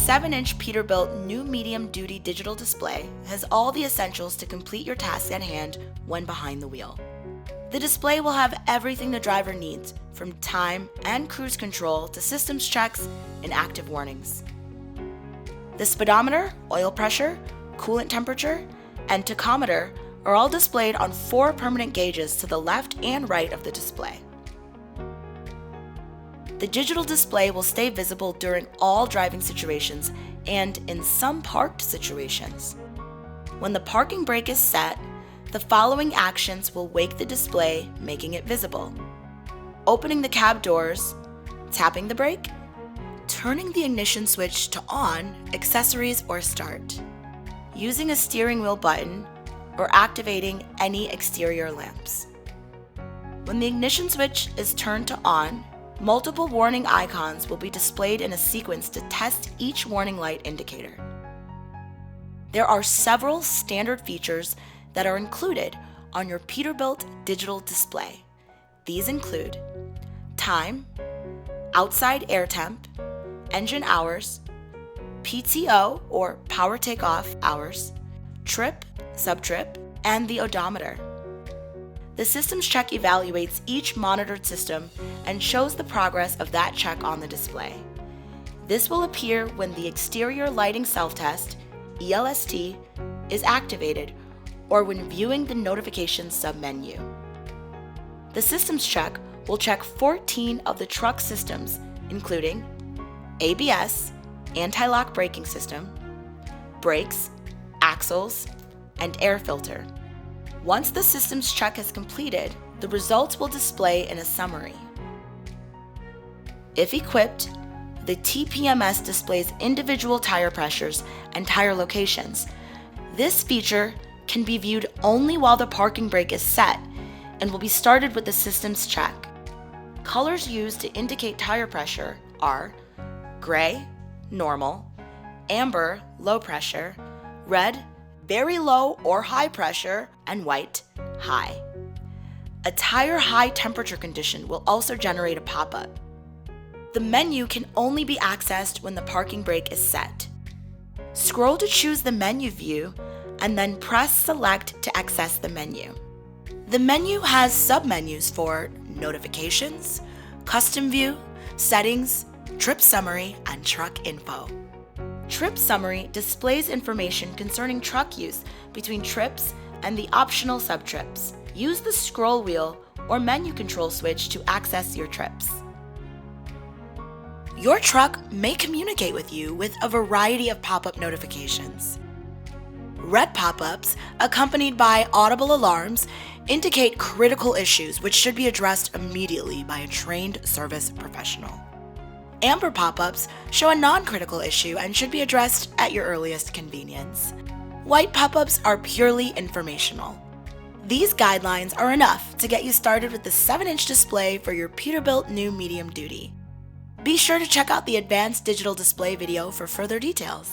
7-inch Peterbilt new medium-duty digital display has all the essentials to complete your task at hand when behind the wheel. The display will have everything the driver needs, from time and cruise control to systems checks and active warnings. The speedometer, oil pressure, coolant temperature, and tachometer are all displayed on 4 permanent gauges to the left and right of the display. The digital display will stay visible during all driving situations and in some parked situations. When the parking brake is set, the following actions will wake the display, making it visible: opening the cab doors, tapping the brake, turning the ignition switch to on, accessories, or start, using a steering wheel button, or activating any exterior lamps. When the ignition switch is turned to on, multiple warning icons will be displayed in a sequence to test each warning light indicator. There are several standard features that are included on your Peterbilt digital display. These include time, outside air temp, engine hours, PTO or power takeoff hours, trip, subtrip, and the odometer. The systems check evaluates each monitored system and shows the progress of that check on the display. This will appear when the exterior lighting self-test, ELST, is activated or when viewing the notifications submenu. The systems check will check 14 of the truck systems, including ABS, anti-lock braking system, brakes, axles, and air filter. Once the systems check is completed, the results will display in a summary. If equipped, the TPMS displays individual tire pressures and tire locations. This feature can be viewed only while the parking brake is set and will be started with the systems check. Colors used to indicate tire pressure are gray, normal, amber, low pressure, red, very low or high pressure, and white, high. A tire high temperature condition will also generate a pop-up. The menu can only be accessed when the parking brake is set. Scroll to choose the menu view and then press select to access the menu. The menu has submenus for notifications, custom view, settings, trip summary, and truck info. Trip summary displays information concerning truck use between trips and the optional sub-trips. Use the scroll wheel or menu control switch to access your trips. Your truck may communicate with you with a variety of pop-up notifications. Red pop-ups, accompanied by audible alarms, indicate critical issues which should be addressed immediately by a trained service professional. Amber pop-ups show a non-critical issue and should be addressed at your earliest convenience. White pop-ups are purely informational. These guidelines are enough to get you started with the 7-inch display for your Peterbilt new medium duty. Be sure to check out the advanced digital display video for further details.